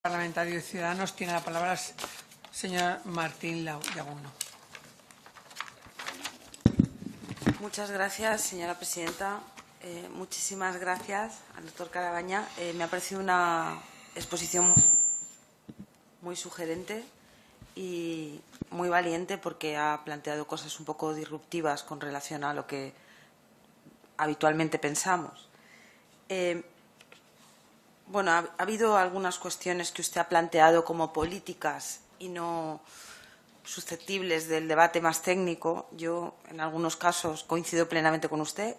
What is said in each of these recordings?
Parlamentario de Ciudadanos tiene la palabra el señor Martín Laguno. Muchas gracias, señora presidenta. Muchísimas gracias al doctor Carabaña. Me ha parecido una exposición muy sugerente y muy valiente porque ha planteado cosas un poco disruptivas con relación a lo que habitualmente pensamos. Bueno, ha habido algunas cuestiones que usted ha planteado como políticas y no susceptibles del debate más técnico. Yo, en algunos casos, coincido plenamente con usted.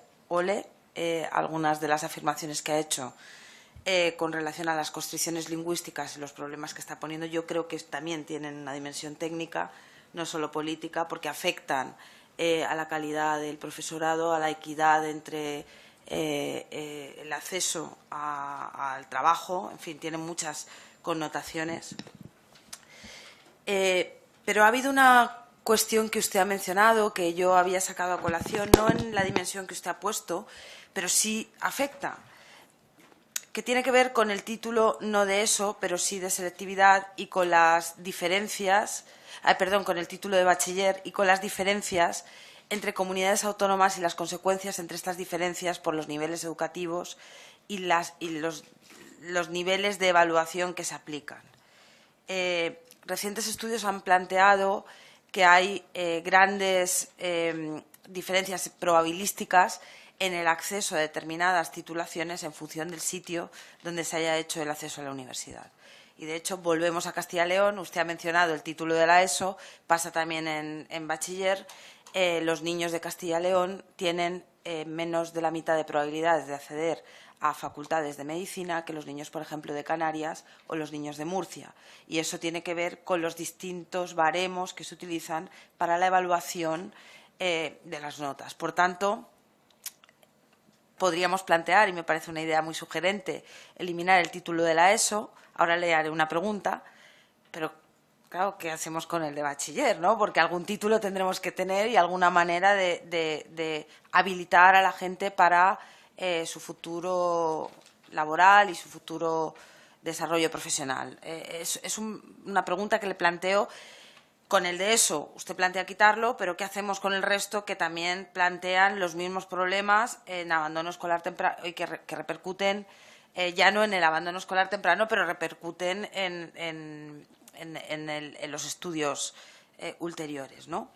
Algunas de las afirmaciones que ha hecho con relación a las constricciones lingüísticas y los problemas que está poniendo, yo creo que también tienen una dimensión técnica, no solo política, porque afectan a la calidad del profesorado, a la equidad entre el acceso al trabajo, en fin, tienen muchas connotaciones. Pero ha habido una cuestión que usted ha mencionado, que yo había sacado a colación, no en la dimensión que usted ha puesto, pero sí afecta, que tiene que ver con el título no de ESO, pero sí de selectividad y con las diferencias, con el título de bachiller y con las diferencias entre comunidades autónomas y las consecuencias entre estas diferencias por los niveles educativos y los niveles de evaluación que se aplican. Recientes estudios han planteado que hay grandes diferencias probabilísticas en el acceso a determinadas titulaciones en función del sitio donde se haya hecho el acceso a la universidad. Y, de hecho, volvemos a Castilla y León. Usted ha mencionado el título de la ESO, pasa también en bachiller. Los niños de Castilla y León tienen menos de la mitad de probabilidades de acceder a facultades de medicina que los niños, por ejemplo, de Canarias o los niños de Murcia. Y eso tiene que ver con los distintos baremos que se utilizan para la evaluación de las notas. Por tanto, podríamos plantear, y me parece una idea muy sugerente, eliminar el título de la ESO. Ahora le haré una pregunta, pero claro, ¿qué hacemos con el de bachiller, ¿no? Porque algún título tendremos que tener y alguna manera de habilitar a la gente para su futuro laboral y su futuro desarrollo profesional. Es una pregunta que le planteo. Con el de ESO, usted plantea quitarlo, pero ¿qué hacemos con el resto que también plantean los mismos problemas en abandono escolar temprano y que repercuten ya no en el abandono escolar temprano, pero repercuten en los estudios ulteriores, ¿no?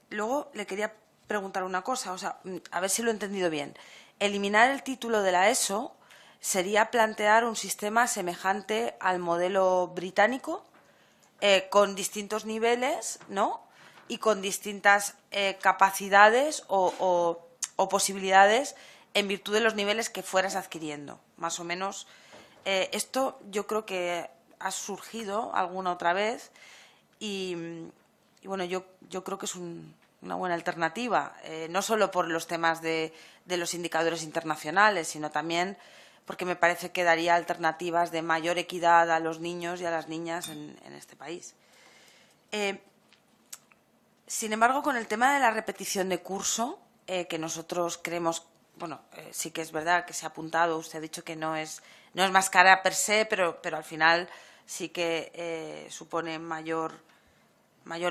Luego le quería preguntar una cosa, a ver si lo he entendido bien. Eliminar el título de la ESO sería plantear un sistema semejante al modelo británico, con distintos niveles, ¿no? Y con distintas capacidades o posibilidades en virtud de los niveles que fueras adquiriendo. Más o menos, esto yo creo que ha surgido alguna otra vez y bueno, yo creo que es una buena alternativa, no solo por los temas de los indicadores internacionales, sino también porque me parece que daría alternativas de mayor equidad a los niños y a las niñas en este país. Sin embargo, con el tema de la repetición de curso, que nosotros creemos, bueno, sí que es verdad que se ha apuntado, usted ha dicho que no es más cara per se, pero al final sí que supone mayor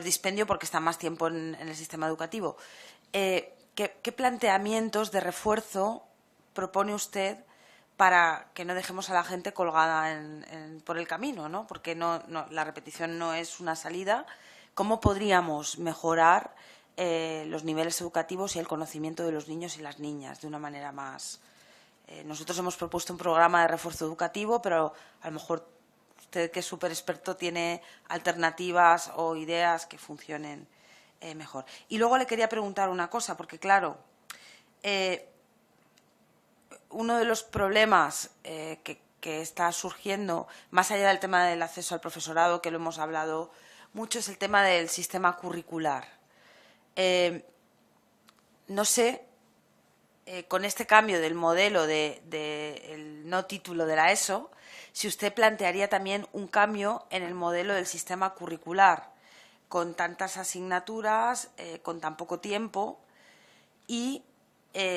dispendio porque está más tiempo en el sistema educativo. ¿Qué planteamientos de refuerzo propone usted para que no dejemos a la gente colgada por el camino, ¿no? Porque la repetición no es una salida. ¿Cómo podríamos mejorar los niveles educativos y el conocimiento de los niños y las niñas de una manera más? Nosotros hemos propuesto un programa de refuerzo educativo, pero a lo mejor usted, que es súper experto, tiene alternativas o ideas que funcionen mejor. Y luego le quería preguntar una cosa, porque claro, uno de los problemas que está surgiendo, más allá del tema del acceso al profesorado, que lo hemos hablado mucho, es el tema del sistema curricular. No sé, con este cambio del modelo del no título de la ESO, si usted plantearía también un cambio en el modelo del sistema curricular, con tantas asignaturas, con tan poco tiempo, y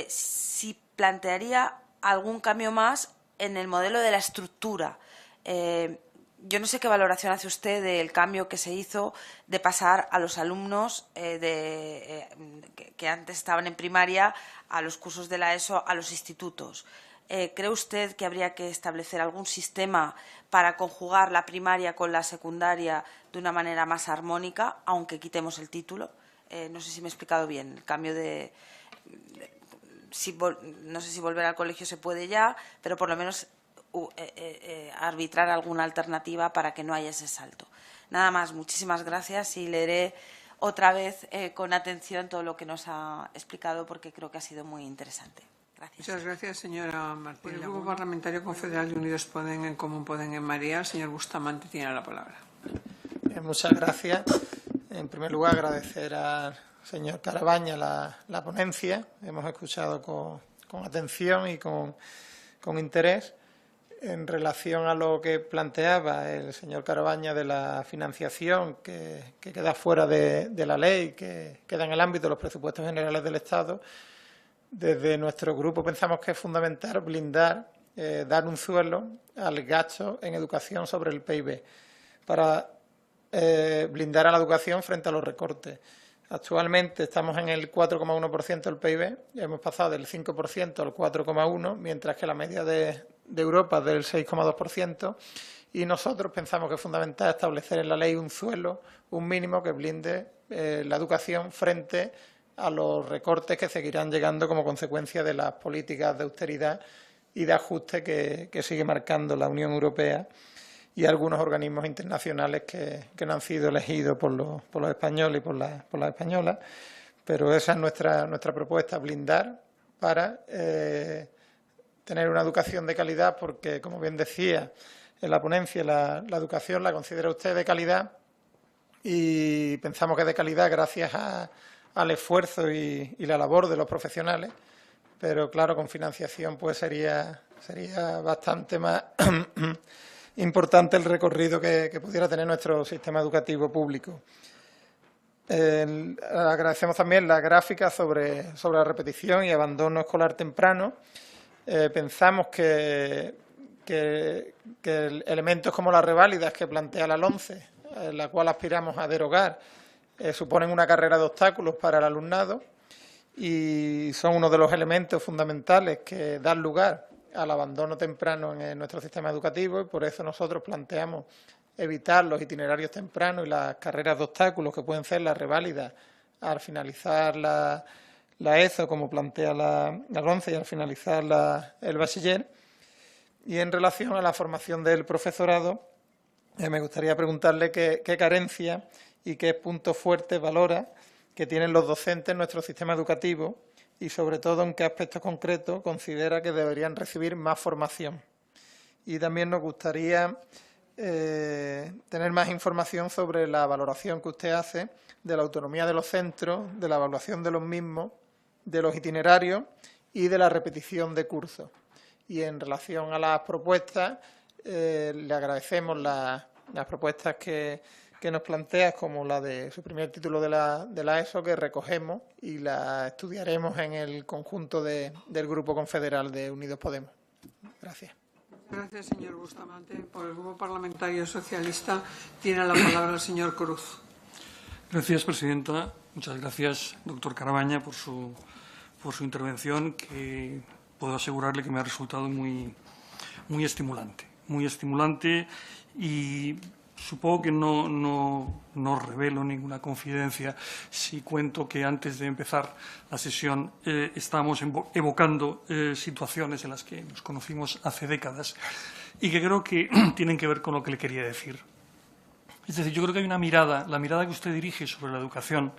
si plantearía algún cambio más en el modelo de la estructura Yo no sé qué valoración hace usted del cambio que se hizo de pasar a los alumnos que antes estaban en primaria a los cursos de la ESO a los institutos. ¿Cree usted que habría que establecer algún sistema para conjugar la primaria con la secundaria de una manera más armónica, aunque quitemos el título? No sé si me he explicado bien. El cambio no sé si volver al colegio se puede ya, pero por lo menos arbitrar alguna alternativa para que no haya ese salto. Nada más, muchísimas gracias y leeré otra vez con atención todo lo que nos ha explicado porque creo que ha sido muy interesante. Gracias. Muchas gracias, señora Martín. Por el Grupo Parlamentario Confederal de Unidos Podem, En Común Podem, En Marea, el señor Bustamante tiene la palabra. Bien, muchas gracias. En primer lugar, agradecer al señor Carabaña la ponencia. Hemos escuchado con atención y con interés. En relación a lo que planteaba el señor Carabaña de la financiación que queda fuera de la ley, que queda en el ámbito de los presupuestos generales del Estado, desde nuestro grupo pensamos que es fundamental blindar, dar un suelo al gasto en educación sobre el PIB para blindar a la educación frente a los recortes. Actualmente estamos en el 4,1% del PIB, hemos pasado del 5% al 4,1%, mientras que la media de Europa es del 6,2%, y nosotros pensamos que es fundamental establecer en la ley un suelo, un mínimo que blinde la educación frente a los recortes que seguirán llegando como consecuencia de las políticas de austeridad y de ajuste que sigue marcando la Unión Europea y algunos organismos internacionales que no han sido elegidos por los españoles y por las españolas, pero esa es nuestra propuesta, blindar para tener una educación de calidad, porque, como bien decía en la ponencia, la educación la considera usted de calidad y pensamos que es de calidad gracias al esfuerzo y la labor de los profesionales, pero claro, con financiación pues sería bastante más importante el recorrido que pudiera tener nuestro sistema educativo público. Agradecemos también la gráfica sobre la repetición y abandono escolar temprano. Pensamos que elementos como las reválidas que plantea la LOMCE, la cual aspiramos a derogar, suponen una carrera de obstáculos para el alumnado y son uno de los elementos fundamentales que dan lugar al abandono temprano en nuestro sistema educativo, y por eso nosotros planteamos evitar los itinerarios tempranos y las carreras de obstáculos que pueden ser las reválidas al finalizar la ESO, como plantea la LOMCE, y al finalizar el bachiller. Y en relación a la formación del profesorado, me gustaría preguntarle qué carencia y qué puntos fuertes valora que tienen los docentes en nuestro sistema educativo y, sobre todo, en qué aspectos concretos considera que deberían recibir más formación. Y también nos gustaría tener más información sobre la valoración que usted hace de la autonomía de los centros, de la evaluación de los mismos, de los itinerarios y de la repetición de cursos. Y en relación a las propuestas, le agradecemos las propuestas que nos plantea, como la de suprimir el título de la ESO, que recogemos y la estudiaremos en el conjunto del Grupo Confederal de Unidos Podemos. Gracias. Gracias, señor Bustamante. Por el Grupo Parlamentario Socialista tiene la palabra el señor Cruz. Gracias, presidenta. Muchas gracias, doctor Carabaña, por su intervención, que puedo asegurarle que me ha resultado muy estimulante y supongo que no revelo ninguna confidencia si cuento que antes de empezar la sesión estábamos evocando situaciones en las que nos conocimos hace décadas y que creo que tienen que ver con lo que le quería decir. Es decir, yo creo que hay una mirada, la mirada que usted dirige sobre la educación,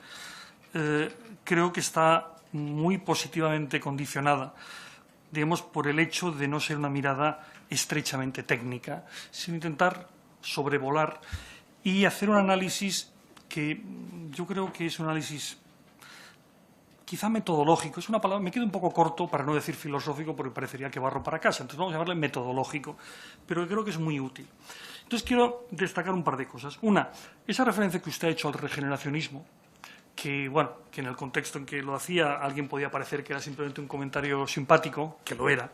creo que está muy positivamente condicionada, digamos, por el hecho de no ser una mirada estrechamente técnica, sino intentar sobrevolar y hacer un análisis que yo creo que es un análisis quizá metodológico. Es una palabra, me quedo un poco corto para no decir filosófico porque parecería que barro para casa, entonces vamos a llamarle metodológico, pero creo que es muy útil. Entonces quiero destacar un par de cosas. Una, esa referencia que usted ha hecho al regeneracionismo, que, bueno, que en el contexto en que lo hacía alguien podía parecer que era simplemente un comentario simpático, que lo era,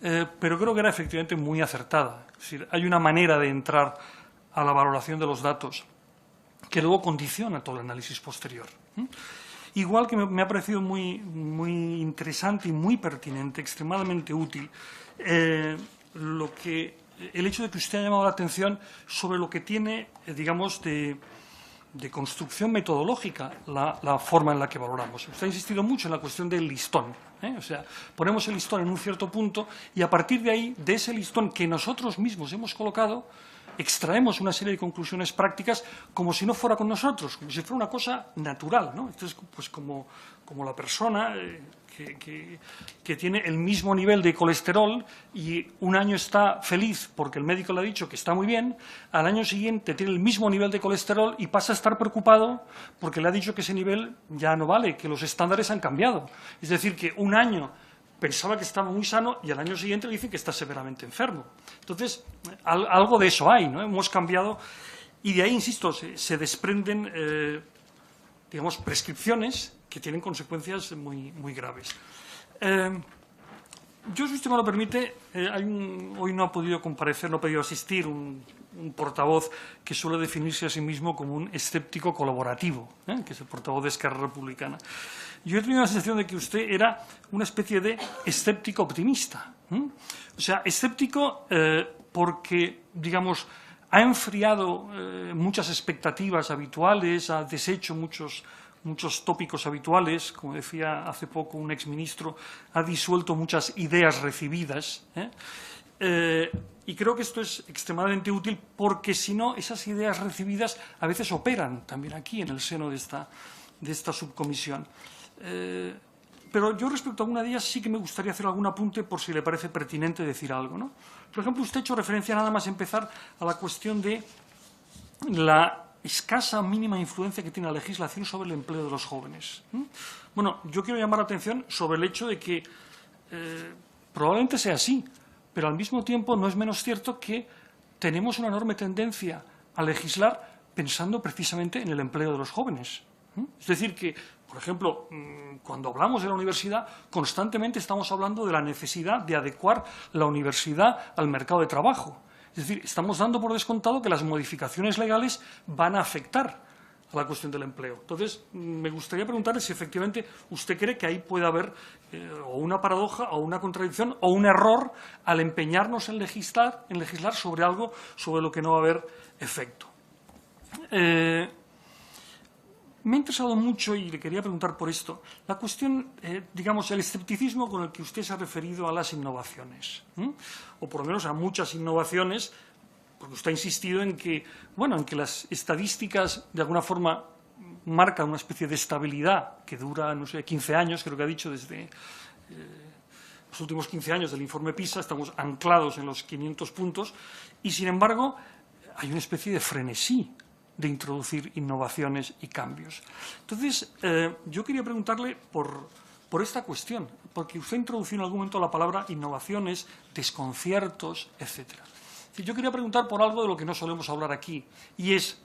pero creo que era efectivamente muy acertada. Es decir, hay una manera de entrar a la valoración de los datos que luego condiciona todo el análisis posterior. Igual que me ha parecido muy interesante y muy pertinente, extremadamente útil, el hecho de que usted ha llamado la atención sobre lo que tiene, digamos, de construcción metodológica la forma en la que valoramos. Usted ha insistido mucho en la cuestión del listón. O sea, ponemos el listón en un cierto punto y a partir de ahí, de ese listón que nosotros mismos hemos colocado, extraemos una serie de conclusiones prácticas como si no fuera con nosotros, como si fuera una cosa natural, ¿no? Entonces, pues como la persona que tiene el mismo nivel de colesterol y un año está feliz porque el médico le ha dicho que está muy bien, al año siguiente tiene el mismo nivel de colesterol y pasa a estar preocupado porque le ha dicho que ese nivel ya no vale, que los estándares han cambiado. Es decir, que un año pensaba que estaba muy sano y al año siguiente le dicen que está severamente enfermo. Entonces, algo de eso hay, ¿no? Hemos cambiado y de ahí, insisto, se desprenden, digamos, prescripciones que tienen consecuencias muy graves. Yo, si usted me lo permite, hoy no ha podido comparecer, no ha podido asistir un portavoz que suele definirse a sí mismo como un escéptico colaborativo, que es el portavoz de Esquerra Republicana. Yo he tenido la sensación de que usted era una especie de escéptico optimista. O sea, escéptico porque, digamos, ha enfriado muchas expectativas habituales, ha deshecho muchos tópicos habituales, como decía hace poco un exministro, ha disuelto muchas ideas recibidas. Y creo que esto es extremadamente útil porque, si no, esas ideas recibidas a veces operan también aquí en el seno de esta subcomisión. Pero yo, respecto a alguna de ellas, sí que me gustaría hacer algún apunte por si le parece pertinente decir algo, ¿no? Por ejemplo, usted ha hecho referencia, nada más empezar, a la cuestión de la escasa mínima influencia que tiene la legislación sobre el empleo de los jóvenes. Bueno, yo quiero llamar la atención sobre el hecho de que probablemente sea así, pero al mismo tiempo no es menos cierto que tenemos una enorme tendencia a legislar pensando precisamente en el empleo de los jóvenes. Es decir, que, por ejemplo, cuando hablamos de la universidad, constantemente estamos hablando de la necesidad de adecuar la universidad al mercado de trabajo. Es decir, estamos dando por descontado que las modificaciones legales van a afectar a la cuestión del empleo. Entonces, me gustaría preguntarle si efectivamente usted cree que ahí puede haber o una paradoja o una contradicción o un error al empeñarnos en legislar sobre algo sobre lo que no va a haber efecto. Me ha interesado mucho, y le quería preguntar por esto, la cuestión, digamos, el escepticismo con el que usted se ha referido a las innovaciones, o por lo menos a muchas innovaciones, porque usted ha insistido en que, bueno, en que las estadísticas de alguna forma marcan una especie de estabilidad que dura, no sé, 15 años, creo que ha dicho, desde los últimos 15 años del informe PISA, estamos anclados en los 500 puntos, y sin embargo hay una especie de frenesí de introducir innovaciones y cambios. Entonces, yo quería preguntarle por esta cuestión, porque usted introdujo en algún momento la palabra innovaciones, desconciertos, etc. Yo quería preguntar por algo de lo que no solemos hablar aquí, y es,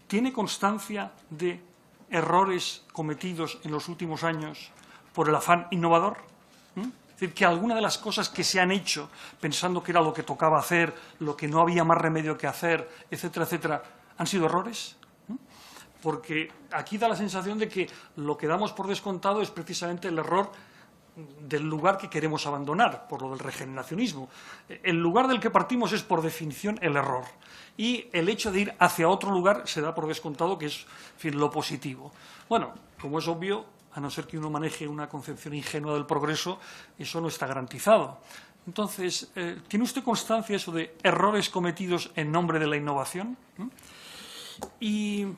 ¿tiene constancia de errores cometidos en los últimos años por el afán innovador? Es decir, que alguna de las cosas que se han hecho pensando que era lo que tocaba hacer, lo que no había más remedio que hacer, etcétera, etcétera, han sido errores. Porque aquí da la sensación de que lo que damos por descontado es precisamente el error del lugar que queremos abandonar, por lo del regeneracionismo. El lugar del que partimos es, por definición, el error. Y el hecho de ir hacia otro lugar se da por descontado que es, en fin, lo positivo. Bueno, como es obvio, a no ser que uno maneje una concepción ingenua del progreso, eso no está garantizado. Entonces, ¿tiene usted constancia eso de errores cometidos en nombre de la innovación? Y,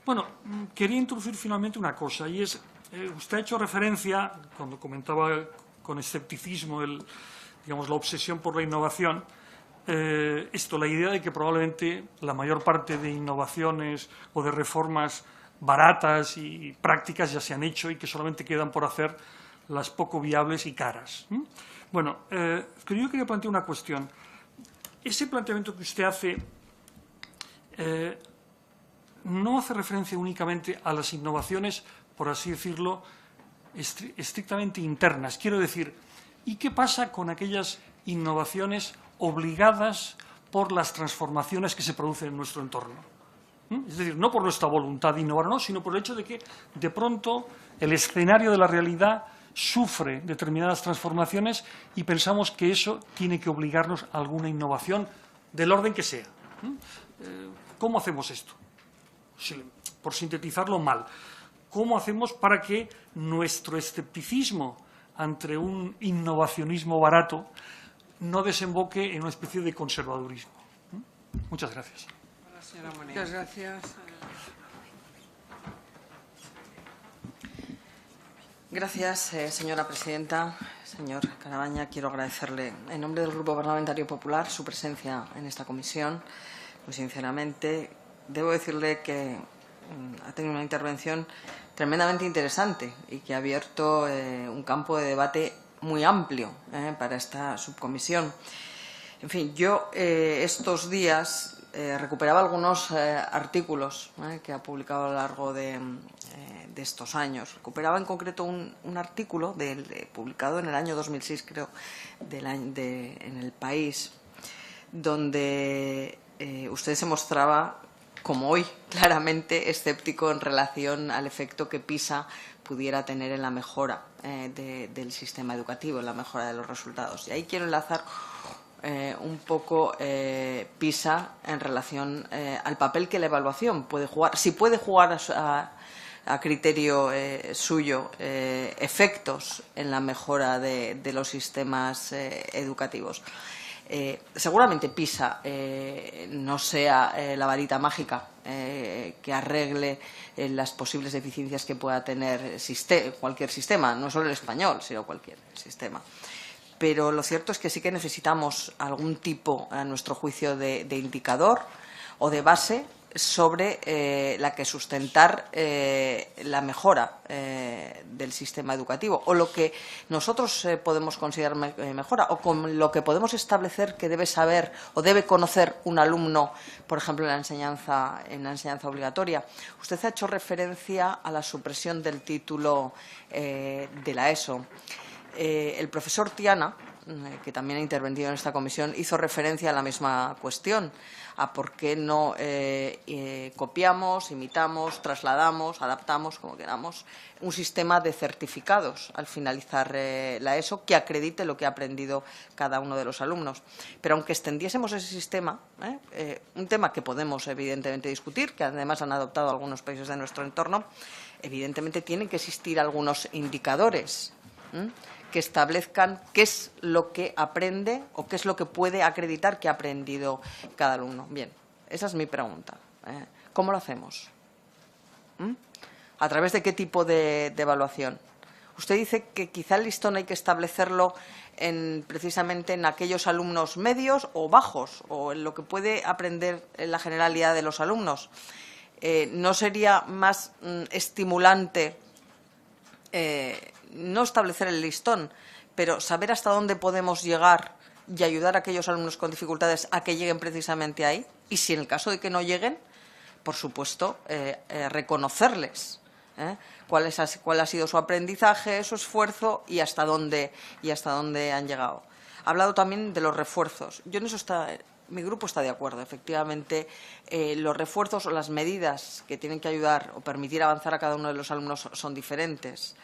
bueno, quería introducir finalmente una cosa, y es, usted ha hecho referencia, cuando comentaba con escepticismo digamos, la obsesión por la innovación, la idea de que probablemente la mayor parte de innovaciones o de reformas baratas y prácticas ya se han hecho y que solamente quedan por hacer las poco viables y caras. Bueno, yo quería plantear una cuestión. Ese planteamiento que usted hace no hace referencia únicamente a las innovaciones, por así decirlo, estrictamente internas. Quiero decir, ¿Y qué pasa con aquellas innovaciones obligadas por las transformaciones que se producen en nuestro entorno? Es decir, no por nuestra voluntad de innovar, no, sino por el hecho de que, de pronto, el escenario de la realidad sufre determinadas transformaciones y pensamos que eso tiene que obligarnos a alguna innovación del orden que sea. ¿Cómo hacemos esto? Por sintetizarlo mal, ¿cómo hacemos para que nuestro escepticismo ante un innovacionismo barato no desemboque en una especie de conservadurismo? Muchas gracias. Muchas gracias. Gracias, señora presidenta. Señor Carabaña, quiero agradecerle en nombre del Grupo Parlamentario Popular su presencia en esta comisión. Muy sinceramente, debo decirle que ha tenido una intervención tremendamente interesante y que ha abierto un campo de debate muy amplio para esta subcomisión. En fin, yo estos días recuperaba algunos artículos que ha publicado a lo largo de estos años. Recuperaba en concreto un artículo publicado en el año 2006, creo, en El País, donde usted se mostraba, como hoy, claramente escéptico en relación al efecto que PISA pudiera tener en la mejora del sistema educativo, en la mejora de los resultados. Y ahí quiero enlazar un poco PISA en relación al papel que la evaluación puede jugar, si puede jugar a criterio suyo efectos en la mejora de los sistemas educativos. Seguramente PISA no sea la varita mágica que arregle las posibles deficiencias que pueda tener cualquier sistema, no solo el español, sino cualquier sistema. Pero lo cierto es que sí que necesitamos algún tipo, a nuestro juicio, de indicador o de base sobre la que sustentar la mejora del sistema educativo, o lo que nosotros podemos considerar mejora, o con lo que podemos establecer que debe saber o debe conocer un alumno, por ejemplo, en la enseñanza obligatoria. Usted ha hecho referencia a la supresión del título de la ESO. El profesor Tiana, que también ha intervenido en esta comisión, hizo referencia a la misma cuestión, a por qué no copiamos, imitamos, trasladamos, adaptamos, como queramos, un sistema de certificados al finalizar la ESO que acredite lo que ha aprendido cada uno de los alumnos. Pero aunque extendiésemos ese sistema, un tema que podemos evidentemente discutir, que además han adoptado algunos países de nuestro entorno, evidentemente tienen que existir algunos indicadores que establezcan qué es lo que aprende o qué es lo que puede acreditar que ha aprendido cada alumno. Bien, esa es mi pregunta. ¿Cómo lo hacemos? ¿A través de qué tipo de evaluación? Usted dice que quizá el listón hay que establecerlo precisamente en aquellos alumnos medios o bajos, o en lo que puede aprender la generalidad de los alumnos. ¿No sería más estimulante no establecer el listón, pero saber hasta dónde podemos llegar y ayudar a aquellos alumnos con dificultades a que lleguen precisamente ahí? Y si en el caso de que no lleguen, por supuesto, reconocerles cuál ha sido su aprendizaje, su esfuerzo y hasta dónde han llegado. Ha hablado también de los refuerzos. Yo en eso mi grupo está de acuerdo. Efectivamente, los refuerzos o las medidas que tienen que ayudar o permitir avanzar a cada uno de los alumnos son diferentes,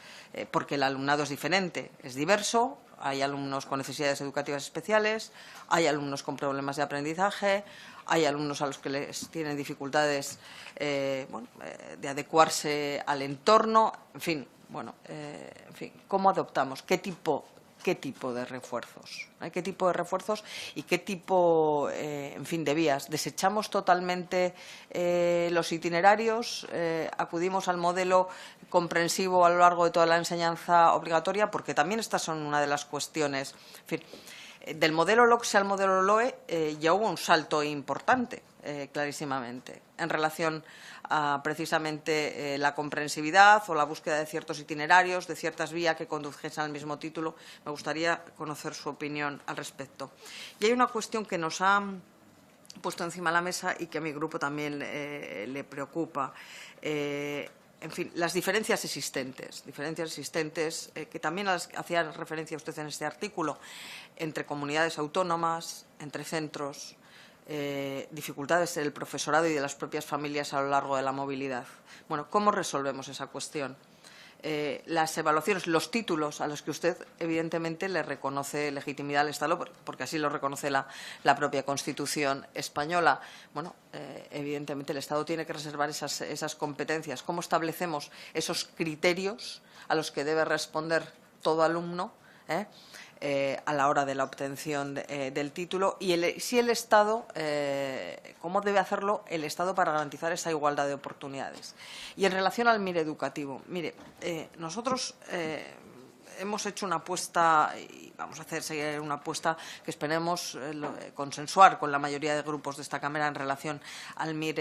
porque el alumnado es diferente, es diverso. Hay alumnos con necesidades educativas especiales, hay alumnos con problemas de aprendizaje, hay alumnos a los que les tienen dificultades de adecuarse al entorno. En fin, ¿cómo adoptamos? ¿Qué tipo de refuerzos? ¿Qué tipo de refuerzos y qué tipo, de vías? ¿Desechamos totalmente los itinerarios? ¿Acudimos al modelo comprensivo a lo largo de toda la enseñanza obligatoria? Porque también estas son una de las cuestiones. En fin, del modelo LOCSE al modelo LOE ya hubo un salto importante, clarísimamente, en relación a precisamente la comprensividad o la búsqueda de ciertos itinerarios, de ciertas vías que condujesen al mismo título. Me gustaría conocer su opinión al respecto. Y hay una cuestión que nos ha puesto encima de la mesa y que a mi grupo también le preocupa. en fin, las diferencias existentes que también hacía referencia usted en este artículo, entre comunidades autónomas, entre centros, dificultades del profesorado y de las propias familias a lo largo de la movilidad. Bueno, ¿cómo resolvemos esa cuestión? Las evaluaciones, los títulos a los que usted evidentemente le reconoce legitimidad al Estado, porque así lo reconoce la propia Constitución española. Bueno, evidentemente el Estado tiene que reservar esas competencias. ¿Cómo establecemos esos criterios a los que debe responder todo alumno a la hora de la obtención del título? Y si el Estado, ¿cómo debe hacerlo el Estado para garantizar esa igualdad de oportunidades? Y en relación al MIR educativo, mire, nosotros hemos hecho una apuesta y vamos a hacer una apuesta que esperemos consensuar con la mayoría de grupos de esta Cámara en relación al MIR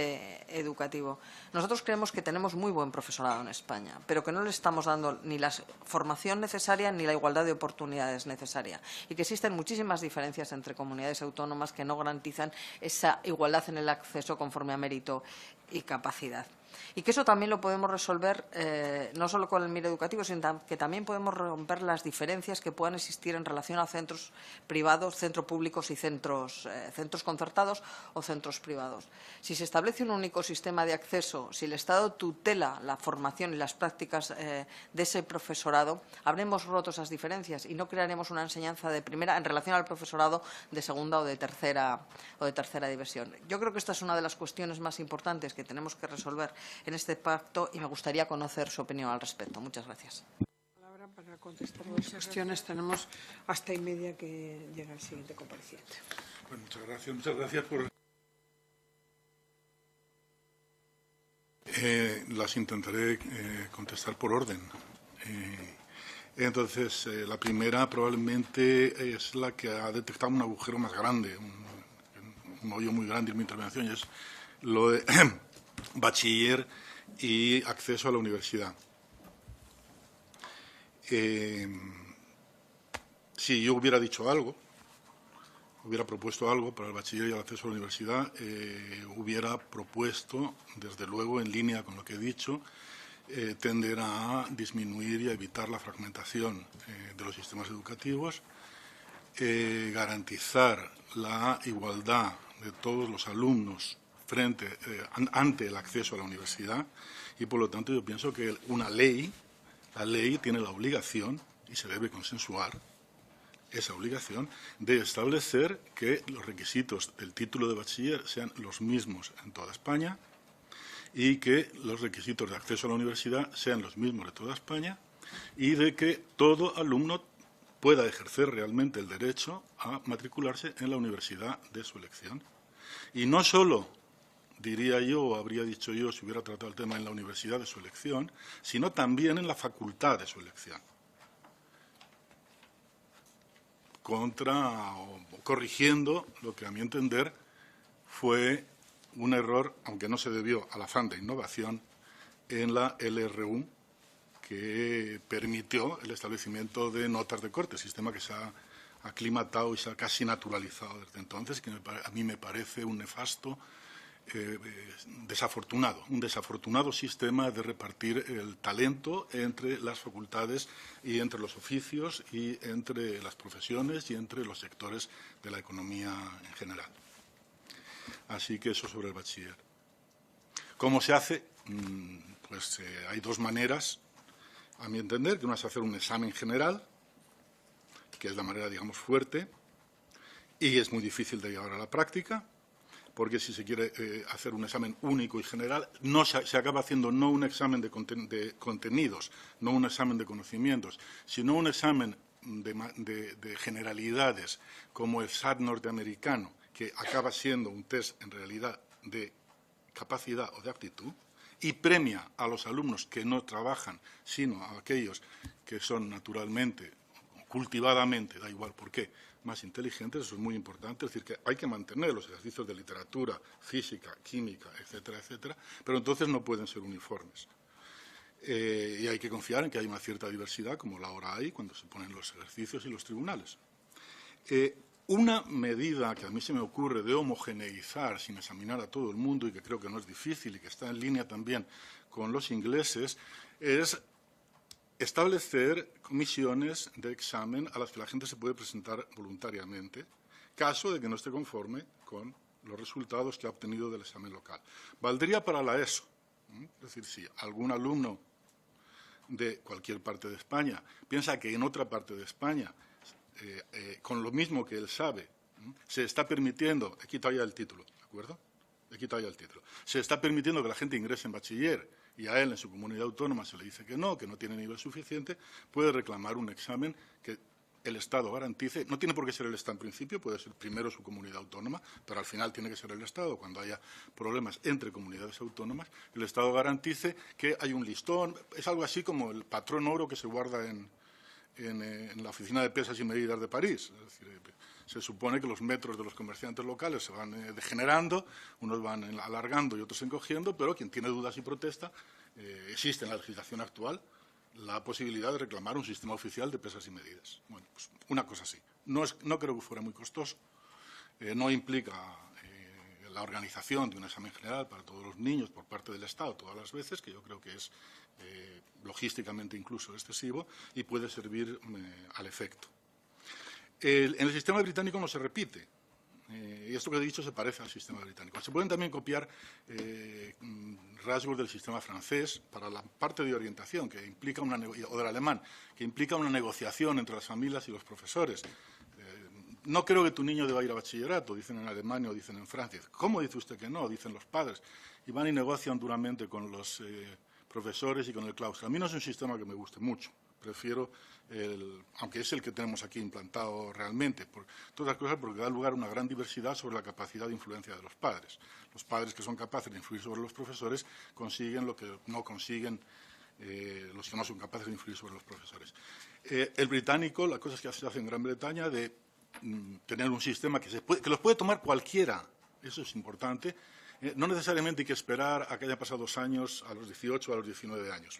educativo. Nosotros creemos que tenemos muy buen profesorado en España, pero que no le estamos dando ni la formación necesaria ni la igualdad de oportunidades necesaria, y que existen muchísimas diferencias entre comunidades autónomas que no garantizan esa igualdad en el acceso conforme a mérito y capacidad. Y que eso también lo podemos resolver no solo con el MIR educativo, sino que también podemos romper las diferencias que puedan existir en relación a centros privados, centros públicos y centros concertados o centros privados. Si se establece un único sistema de acceso, si el Estado tutela la formación y las prácticas de ese profesorado, habremos roto esas diferencias y no crearemos una enseñanza de primera en relación al profesorado de segunda o de tercera división. Yo creo que esta es una de las cuestiones más importantes que tenemos que resolver en este pacto y me gustaría conocer su opinión al respecto. Muchas gracias. Para contestar las cuestiones tenemos hasta y media que llega el siguiente compareciente. Bueno, muchas gracias por... las intentaré contestar por orden. Entonces, la primera probablemente es la que ha detectado un agujero más grande, un hoyo muy grande en mi intervención, y es lo de bachiller y acceso a la universidad. Si yo hubiera dicho algo, hubiera propuesto algo para el bachiller y el acceso a la universidad, hubiera propuesto, desde luego, en línea con lo que he dicho, tender a disminuir y a evitar la fragmentación de los sistemas educativos, garantizar la igualdad de todos los alumnos ante el acceso a la universidad, y por lo tanto yo pienso que la ley tiene la obligación, y se debe consensuar esa obligación, de establecer que los requisitos del título de bachiller sean los mismos en toda España y que los requisitos de acceso a la universidad sean los mismos de toda España, y de que todo alumno pueda ejercer realmente el derecho a matricularse en la universidad de su elección. Y no solo, diría yo, o habría dicho yo, si hubiera tratado el tema en la universidad de su elección, sino también en la facultad de su elección. Corrigiendo lo que, a mi entender, fue un error, aunque no se debió al afán de innovación, en la LRU, que permitió el establecimiento de notas de corte, sistema que se ha aclimatado y se ha casi naturalizado desde entonces, que a mí me parece un nefasto, un desafortunado sistema de repartir el talento entre las facultades y entre los oficios y entre las profesiones y entre los sectores de la economía en general. Así que eso sobre el bachiller. ¿Cómo se hace? Pues hay dos maneras, a mi entender, que una es hacer un examen general, que es la manera, digamos, fuerte, y es muy difícil de llevar a la práctica, porque si se quiere hacer un examen único y general, se acaba haciendo no un examen de contenidos, no un examen de conocimientos, sino un examen de generalidades, como el SAT norteamericano, que acaba siendo un test en realidad de capacidad o de aptitud, y premia a los alumnos que no trabajan, sino a aquellos que son naturalmente, cultivadamente, da igual por qué, más inteligentes. Eso es muy importante. Es decir, que hay que mantener los ejercicios de literatura, física, química, etcétera, etcétera, pero entonces no pueden ser uniformes. Y hay que confiar en que hay una cierta diversidad, como la ahora hay, cuando se ponen los ejercicios y los tribunales. Una medida que a mí se me ocurre de homogeneizar sin examinar a todo el mundo y que creo que no es difícil y que está en línea también con los ingleses es establecer comisiones de examen a las que la gente se puede presentar voluntariamente, caso de que no esté conforme con los resultados que ha obtenido del examen local. Valdría para la ESO. Es decir, si algún alumno de cualquier parte de España piensa que en otra parte de España, con lo mismo que él sabe, se está permitiendo, he quitado ya el título, ¿de acuerdo? He quitado ya el título. Se está permitiendo que la gente ingrese en bachiller y a él en su comunidad autónoma se le dice que no tiene nivel suficiente, puede reclamar un examen que el Estado garantice. No tiene por qué ser el Estado en principio, puede ser primero su comunidad autónoma, pero al final tiene que ser el Estado. Cuando haya problemas entre comunidades autónomas, el Estado garantice que hay un listón. Es algo así como el patrón oro que se guarda en la Oficina de Pesas y Medidas de París. Es decir, se supone que los metros de los comerciantes locales se van degenerando, unos van alargando y otros encogiendo, pero quien tiene dudas y protesta, existe en la legislación actual la posibilidad de reclamar un sistema oficial de pesas y medidas. Bueno, pues una cosa así. No creo que fuera muy costoso, no implica la organización de un examen general para todos los niños por parte del Estado todas las veces, que yo creo que es logísticamente incluso excesivo y puede servir al efecto. En el sistema británico no se repite. Y esto que he dicho se parece al sistema británico. Se pueden también copiar rasgos del sistema francés para la parte de orientación que implica o del alemán, que implica una negociación entre las familias y los profesores. No creo que tu niño deba ir a bachillerato, dicen en Alemania o dicen en Francia. ¿Cómo dice usted que no? Dicen los padres. Y van y negocian duramente con los profesores y con el claustro. A mí no es un sistema que me guste mucho. Prefiero, aunque es el que tenemos aquí implantado realmente, por todas las cosas porque da lugar a una gran diversidad sobre la capacidad de influencia de los padres. Los padres que son capaces de influir sobre los profesores consiguen lo que no consiguen los que no son capaces de influir sobre los profesores. El británico, la cosa es que se hace en Gran Bretaña de tener un sistema que los puede tomar cualquiera, eso es importante. No necesariamente hay que esperar a que haya pasado 2 años, a los 18 o a los 19 años.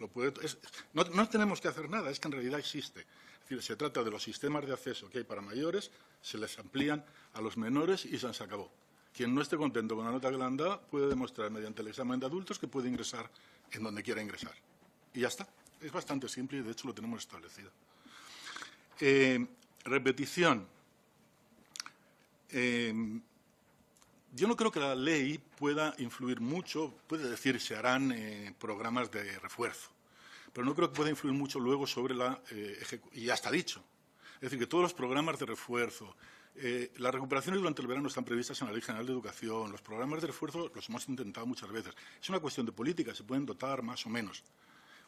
No tenemos que hacer nada, es que en realidad existe. Es decir, se trata de los sistemas de acceso que hay para mayores, se les amplían a los menores y se acabó. Quien no esté contento con la nota que le han dado puede demostrar mediante el examen de adultos que puede ingresar en donde quiera ingresar. Y ya está. Es bastante simple y de hecho lo tenemos establecido. Repetición. Yo no creo que la ley pueda influir mucho, puede decir se harán programas de refuerzo, pero no creo que pueda influir mucho luego sobre la ejecución, y ya está dicho. Es decir, que todos los programas de refuerzo, las recuperaciones durante el verano están previstas en la Ley General de Educación, los programas de refuerzo los hemos intentado muchas veces. Es una cuestión de política, se pueden dotar más o menos.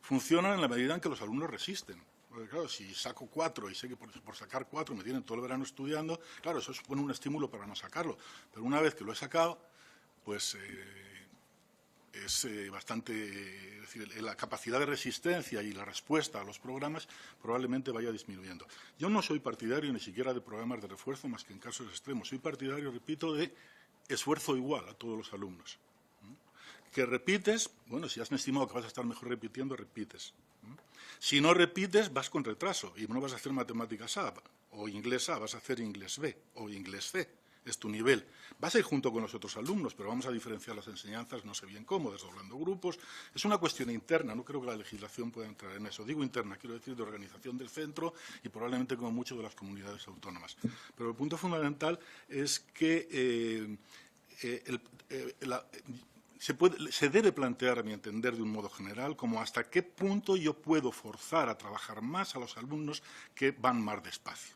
Funcionan en la medida en que los alumnos resisten. Porque, claro, si saco 4 y sé que por sacar 4 me tienen todo el verano estudiando, claro, eso supone un estímulo para no sacarlo. Pero una vez que lo he sacado, pues es bastante... Es decir, la capacidad de resistencia y la respuesta a los programas probablemente vaya disminuyendo. Yo no soy partidario ni siquiera de programas de refuerzo, más que en casos extremos. Soy partidario, repito, de esfuerzo igual a todos los alumnos. Que repites, bueno, si has estimado que vas a estar mejor repitiendo, repites. Si no repites, vas con retraso y no vas a hacer matemáticas A o inglés A, vas a hacer inglés B o inglés C. Es tu nivel. Vas a ir junto con los otros alumnos, pero vamos a diferenciar las enseñanzas, no sé bien cómo, desdoblando grupos. Es una cuestión interna, no creo que la legislación pueda entrar en eso. Digo interna, quiero decir de organización del centro y probablemente como mucho de las comunidades autónomas. Pero el punto fundamental es que se debe plantear, a mi entender, de un modo general, como hasta qué punto yo puedo forzar a trabajar más a los alumnos que van más despacio.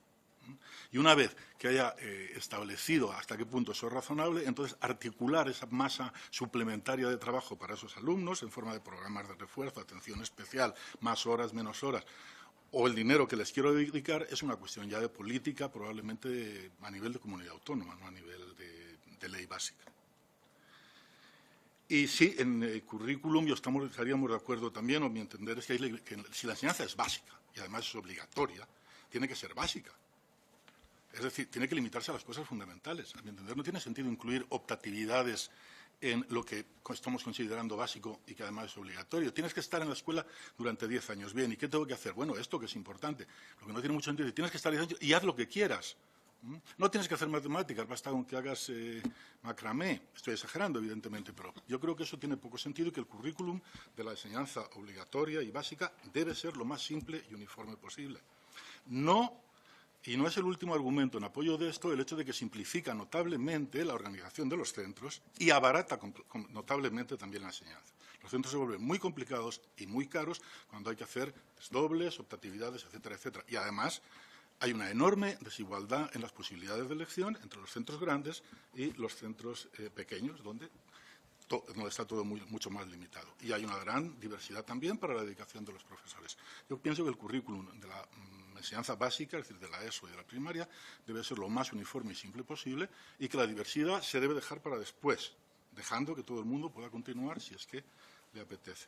Y una vez que haya establecido hasta qué punto eso es razonable, entonces articular esa masa suplementaria de trabajo para esos alumnos en forma de programas de refuerzo, atención especial, más horas, menos horas, o el dinero que les quiero dedicar, es una cuestión ya de política, probablemente a nivel de comunidad autónoma, no a nivel de ley básica. Y sí, en el currículum estaríamos de acuerdo también, o mi entender es que si la enseñanza es básica y además es obligatoria, tiene que ser básica. Es decir, tiene que limitarse a las cosas fundamentales. A mi entender no tiene sentido incluir optatividades en lo que estamos considerando básico y que además es obligatorio. Tienes que estar en la escuela durante 10 años. Bien, ¿y qué tengo que hacer? Bueno, esto que es importante. Lo que no tiene mucho sentido es que tienes que estar 10 años y haz lo que quieras. No tienes que hacer matemáticas, basta con que hagas macramé. Estoy exagerando, evidentemente, pero yo creo que eso tiene poco sentido y que el currículum de la enseñanza obligatoria y básica debe ser lo más simple y uniforme posible. Y no es el último argumento en apoyo de esto el hecho de que simplifica notablemente la organización de los centros y abarata notablemente también la enseñanza. Los centros se vuelven muy complicados y muy caros cuando hay que hacer dobles, optatividades, etcétera, etcétera. Y además hay una enorme desigualdad en las posibilidades de elección entre los centros grandes y los centros pequeños, donde está todo mucho más limitado. Y hay una gran diversidad también para la dedicación de los profesores. Yo pienso que el currículum de la enseñanza básica, es decir, de la ESO y de la primaria, debe ser lo más uniforme y simple posible y que la diversidad se debe dejar para después, dejando que todo el mundo pueda continuar si es que le apetece.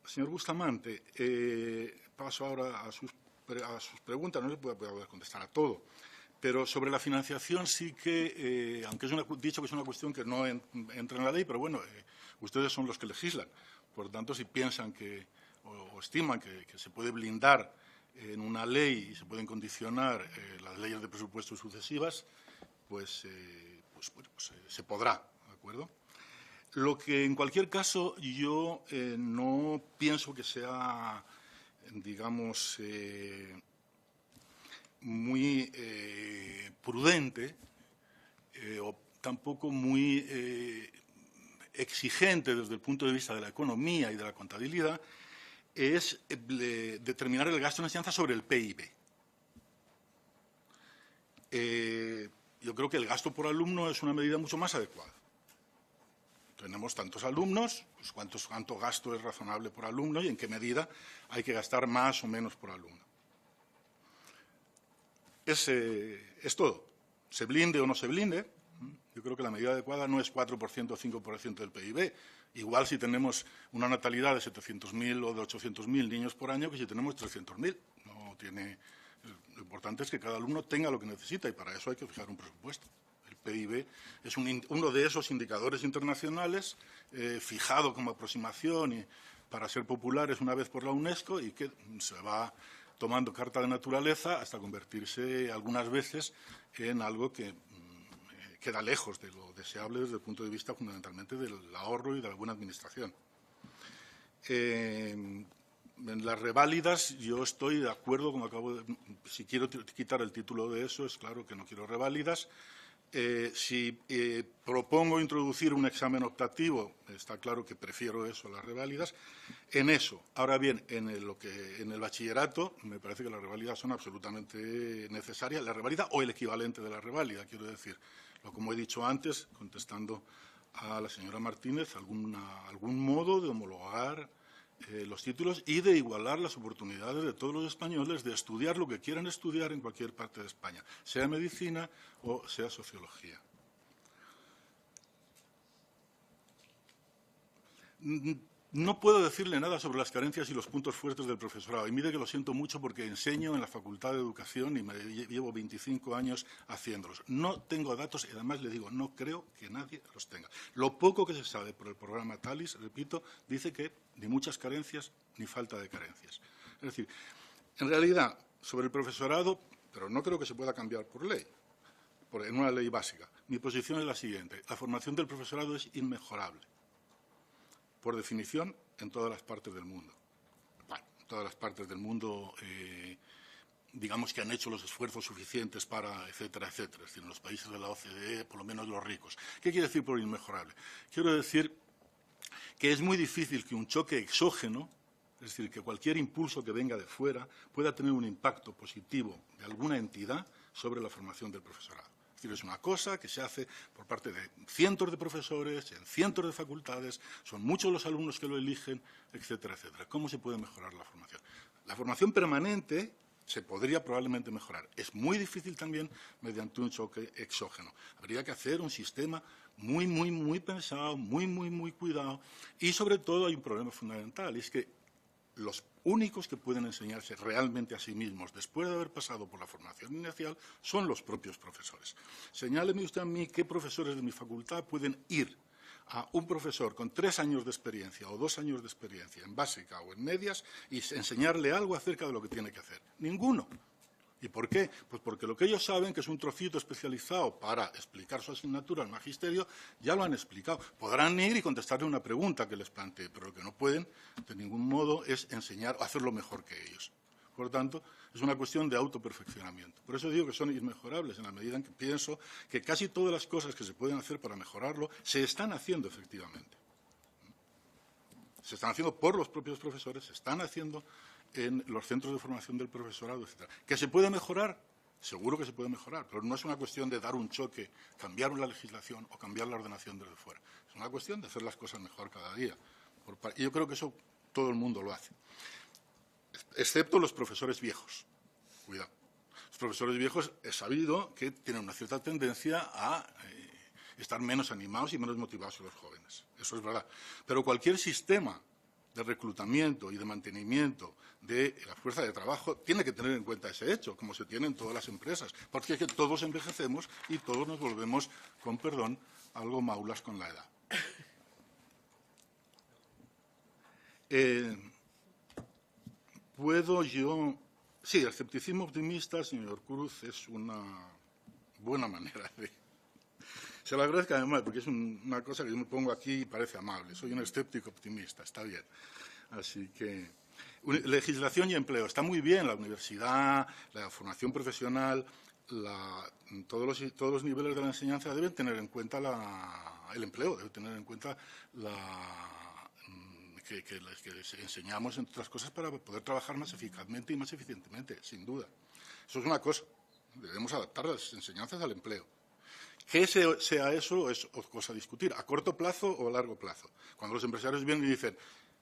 Señor Bustamante, paso ahora a sus preguntas, no le puedo poder contestar a todo, pero sobre la financiación sí que, aunque es dicho que es una cuestión que no entra en la ley, pero bueno, ustedes son los que legislan, por lo tanto, si piensan o estiman que se puede blindar en una ley y se pueden condicionar las leyes de presupuestos sucesivas, pues se podrá, ¿de acuerdo? Lo que, en cualquier caso, yo no pienso que sea, digamos, muy prudente o tampoco muy exigente desde el punto de vista de la economía y de la contabilidad, es determinar el gasto en enseñanza sobre el PIB. Yo creo que el gasto por alumno es una medida mucho más adecuada. Tenemos tantos alumnos, pues cuánto gasto es razonable por alumno y en qué medida hay que gastar más o menos por alumno. Es todo. Se blinde o no se blinde, yo creo que la medida adecuada no es 4% o 5% del PIB. Igual si tenemos una natalidad de 700.000 o de 800.000 niños por año que si tenemos 300.000. No tiene. Lo importante es que cada alumno tenga lo que necesita y para eso hay que fijar un presupuesto. El PIB es uno de esos indicadores internacionales fijado como aproximación para ser populares una vez por la UNESCO y que se va tomando carta de naturaleza hasta convertirse algunas veces en algo que queda lejos de lo deseable desde el punto de vista fundamentalmente del ahorro y de la buena administración. En las reválidas yo estoy de acuerdo, como si quiero quitar el título de eso, es claro que no quiero reválidas. Si propongo introducir un examen optativo, está claro que prefiero eso a las reválidas. En eso, ahora bien, en el bachillerato, me parece que las reválidas son absolutamente necesarias, la reválida o el equivalente de la reválida, quiero decir. Como he dicho antes, contestando a la señora Martínez, algún modo de homologar los títulos y de igualar las oportunidades de todos los españoles de estudiar lo que quieran estudiar en cualquier parte de España, sea medicina o sea sociología. No puedo decirle nada sobre las carencias y los puntos fuertes del profesorado. Y mire que lo siento mucho porque enseño en la Facultad de Educación y me llevo 25 años haciéndolos. No tengo datos y además le digo, no creo que nadie los tenga. Lo poco que se sabe por el programa TALIS, repito, dice que ni muchas carencias ni falta de carencias. Es decir, en realidad, sobre el profesorado, pero no creo que se pueda cambiar por ley, en una ley básica. Mi posición es la siguiente. La formación del profesorado es inmejorable. Por definición, en todas las partes del mundo. Bueno, en todas las partes del mundo, digamos que han hecho los esfuerzos suficientes para, etcétera, etcétera. Es decir, en los países de la OCDE, por lo menos los ricos. ¿Qué quiere decir por inmejorable? Quiero decir que es muy difícil que un choque exógeno, es decir, que cualquier impulso que venga de fuera, pueda tener un impacto positivo de alguna entidad sobre la formación del profesorado. Es una cosa que se hace por parte de cientos de profesores, en cientos de facultades, son muchos los alumnos que lo eligen, etcétera, etcétera. ¿Cómo se puede mejorar la formación? La formación permanente se podría probablemente mejorar. Es muy difícil también mediante un choque exógeno. Habría que hacer un sistema muy, muy, muy pensado, muy, muy, muy cuidado y, sobre todo, hay un problema fundamental, y es que los únicos que pueden enseñarse realmente a sí mismos después de haber pasado por la formación inicial son los propios profesores. Señáleme usted a mí qué profesores de mi facultad pueden ir a un profesor con 3 años de experiencia o 2 años de experiencia en básica o en medias y enseñarle algo acerca de lo que tiene que hacer? Ninguno. ¿Y por qué? Pues porque lo que ellos saben, que es un trocito especializado para explicar su asignatura al magisterio, ya lo han explicado. Podrán ir y contestarle una pregunta que les plantee, pero lo que no pueden, de ningún modo, es enseñar o hacerlo mejor que ellos. Por lo tanto, es una cuestión de autoperfeccionamiento. Por eso digo que son inmejorables, en la medida en que pienso que casi todas las cosas que se pueden hacer para mejorarlo se están haciendo efectivamente. Se están haciendo por los propios profesores, se están haciendo en los centros de formación del profesorado, etc. ¿Que se puede mejorar? Seguro que se puede mejorar, pero no es una cuestión de dar un choque, cambiar la legislación o cambiar la ordenación desde fuera. Es una cuestión de hacer las cosas mejor cada día. Y yo creo que eso todo el mundo lo hace, excepto los profesores viejos. Cuidado. Los profesores viejos he sabido que tienen una cierta tendencia a estar menos animados y menos motivados que los jóvenes. Eso es verdad. Pero cualquier sistema de reclutamiento y de mantenimiento de la fuerza de trabajo tiene que tener en cuenta ese hecho, como se tiene en todas las empresas, porque es que todos envejecemos y todos nos volvemos, con perdón, algo maulas con la edad. ¿Puedo yo...? Sí, el escepticismo optimista, señor Cruz, es una buena manera de... Se lo agradezco además, porque es una cosa que yo me pongo aquí y parece amable. Soy un escéptico optimista, está bien. Así que, legislación y empleo. Está muy bien la universidad, la formación profesional, todos los niveles de la enseñanza deben tener en cuenta el empleo, deben tener en cuenta que enseñamos, entre otras cosas, para poder trabajar más eficazmente y más eficientemente, sin duda. Eso es una cosa. Debemos adaptar las enseñanzas al empleo. Que sea eso es cosa a discutir, a corto plazo o a largo plazo. Cuando los empresarios vienen y dicen,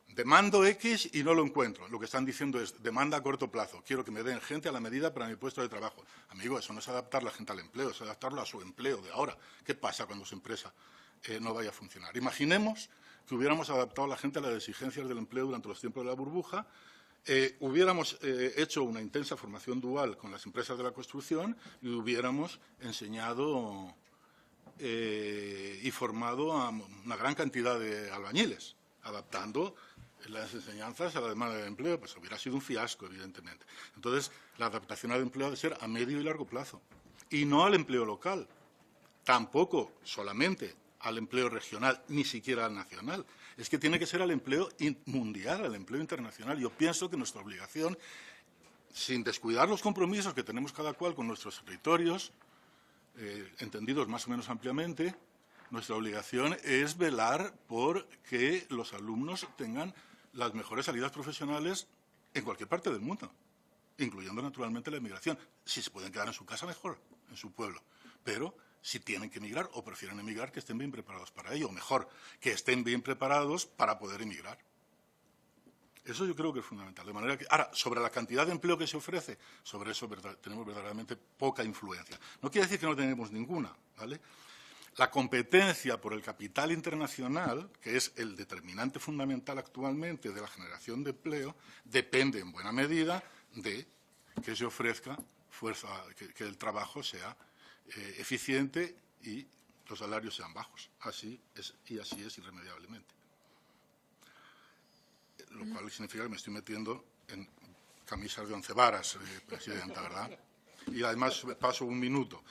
demando X y no lo encuentro, lo que están diciendo es, demanda a corto plazo, quiero que me den gente a la medida para mi puesto de trabajo. Amigo, eso no es adaptar la gente al empleo, es adaptarlo a su empleo de ahora. ¿Qué pasa cuando su empresa no vaya a funcionar? Imaginemos que hubiéramos adaptado a la gente a las exigencias del empleo durante los tiempos de la burbuja, hubiéramos hecho una intensa formación dual con las empresas de la construcción y hubiéramos enseñado y formado a una gran cantidad de albañiles, adaptando las enseñanzas a la demanda de empleo, pues hubiera sido un fiasco, evidentemente. Entonces, la adaptación al empleo ha de ser a medio y largo plazo, y no al empleo local, tampoco solamente al empleo regional, ni siquiera al nacional. Es que tiene que ser al empleo mundial, al empleo internacional. Yo pienso que nuestra obligación, sin descuidar los compromisos que tenemos cada cual con nuestros territorios, entendidos más o menos ampliamente, nuestra obligación es velar por que los alumnos tengan las mejores salidas profesionales en cualquier parte del mundo, incluyendo naturalmente la emigración. Si se pueden quedar en su casa, mejor, en su pueblo, pero si tienen que emigrar o prefieren emigrar, que estén bien preparados para ello, o mejor, que estén bien preparados para poder emigrar. Eso yo creo que es fundamental. De manera que, ahora, sobre la cantidad de empleo que se ofrece, sobre eso tenemos verdaderamente poca influencia. No quiere decir que no tenemos ninguna, ¿vale? La competencia por el capital internacional, que es el determinante fundamental actualmente de la generación de empleo, depende en buena medida de que se ofrezca fuerza, que el trabajo sea eficiente y los salarios sean bajos. Así es irremediablemente. Lo cual significa que me estoy metiendo en camisas de 11 varas, Presidenta, ¿verdad? Y además paso un minuto.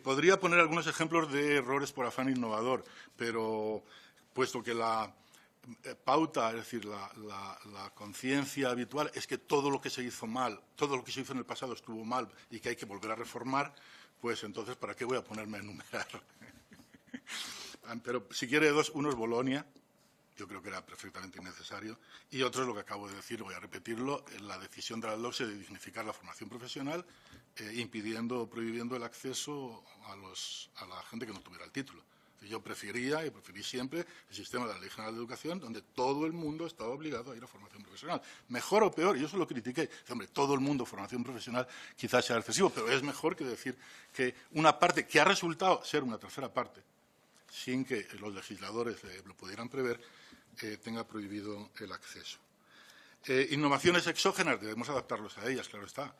Podría poner algunos ejemplos de errores por afán innovador, pero puesto que la pauta, es decir, la conciencia habitual es que todo lo que se hizo mal, todo lo que se hizo en el pasado estuvo mal y que hay que volver a reformar, pues entonces, ¿para qué voy a ponerme a enumerar? Pero si quiere uno es Bolonia, yo creo que era perfectamente innecesario, y otro es lo que acabo de decir, voy a repetirlo, la decisión de la LOCSE de dignificar la formación profesional, impidiendo o prohibiendo el acceso a la gente que no tuviera el título. Yo preferí siempre el sistema de la Ley General de Educación, donde todo el mundo estaba obligado a ir a formación profesional. Mejor o peor, yo eso lo critiqué. Hombre, todo el mundo formación profesional quizás sea excesivo, pero es mejor que decir que una parte que ha resultado ser una tercera parte, sin que los legisladores lo pudieran prever, tenga prohibido el acceso. Innovaciones exógenas, debemos adaptarlos a ellas, claro está.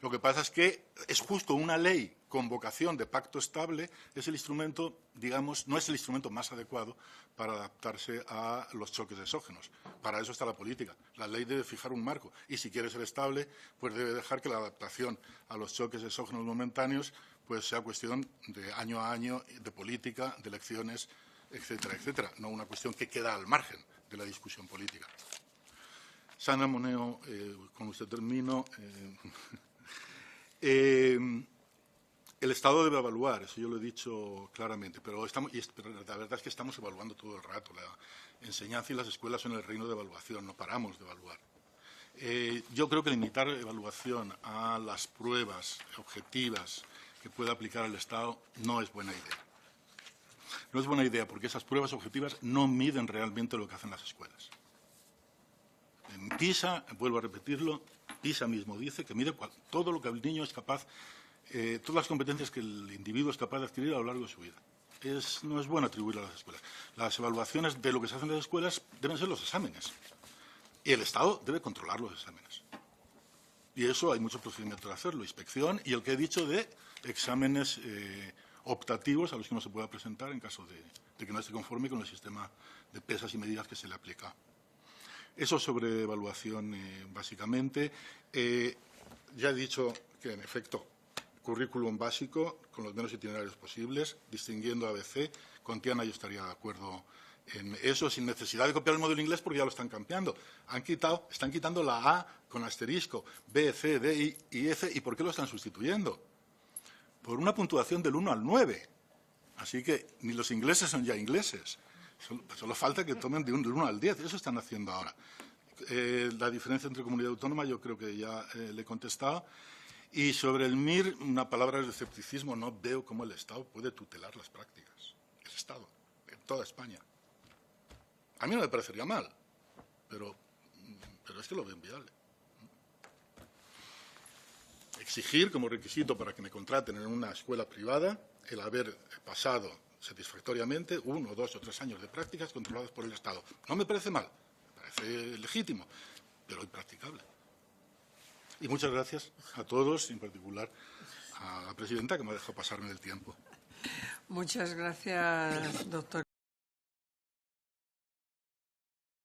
Lo que pasa es que es justo una ley con vocación de pacto estable es el instrumento, digamos, no es el instrumento más adecuado para adaptarse a los choques exógenos. Para eso está la política. La ley debe fijar un marco y si quiere ser estable, pues debe dejar que la adaptación a los choques exógenos momentáneos pues sea cuestión de año a año, de política, de elecciones, etcétera, etcétera. No una cuestión que queda al margen de la discusión política. Sandra Moneo, con usted termino. El Estado debe evaluar, eso yo lo he dicho claramente, pero la verdad es que estamos evaluando todo el rato. La enseñanza y las escuelas son el reino de evaluación, no paramos de evaluar. Yo creo que limitar evaluación a las pruebas objetivas que pueda aplicar el Estado no es buena idea. No es buena idea porque esas pruebas objetivas no miden realmente lo que hacen las escuelas. En PISA, vuelvo a repetirlo, PISA mismo dice que mide todo lo que el niño es capaz, todas las competencias que el individuo es capaz de adquirir a lo largo de su vida. No es bueno atribuir a las escuelas. Las evaluaciones de lo que se hace en las escuelas deben ser los exámenes. Y el Estado debe controlar los exámenes. Y eso hay muchos procedimientos de hacerlo, inspección y el que he dicho de exámenes optativos a los que no se pueda presentar en caso de que no esté conforme con el sistema de pesas y medidas que se le aplica. Eso sobre evaluación, básicamente. Ya he dicho que, en efecto, currículum básico con los menos itinerarios posibles, distinguiendo ABC. Con Tiana yo estaría de acuerdo en eso, sin necesidad de copiar el modelo inglés porque ya lo están cambiando. Están quitando la A con asterisco, B, C, D, I y F. ¿Y por qué lo están sustituyendo? Por una puntuación del 1 al 9. Así que ni los ingleses son ya ingleses. Solo falta que tomen del 1 al 10. Eso están haciendo ahora. La diferencia entre comunidad autónoma yo creo que ya le he contestado. Y sobre el MIR, una palabra de escepticismo, no veo cómo el Estado puede tutelar las prácticas. El Estado, en toda España. A mí no me parecería mal, pero es que lo veo inviable. Exigir como requisito para que me contraten en una escuela privada el haber pasado satisfactoriamente 1, 2 o 3 años de prácticas controladas por el Estado. No me parece mal, me parece legítimo, pero impracticable. Y muchas gracias a todos, en particular a la presidenta que me ha dejado pasarme del tiempo. Muchas gracias, doctor.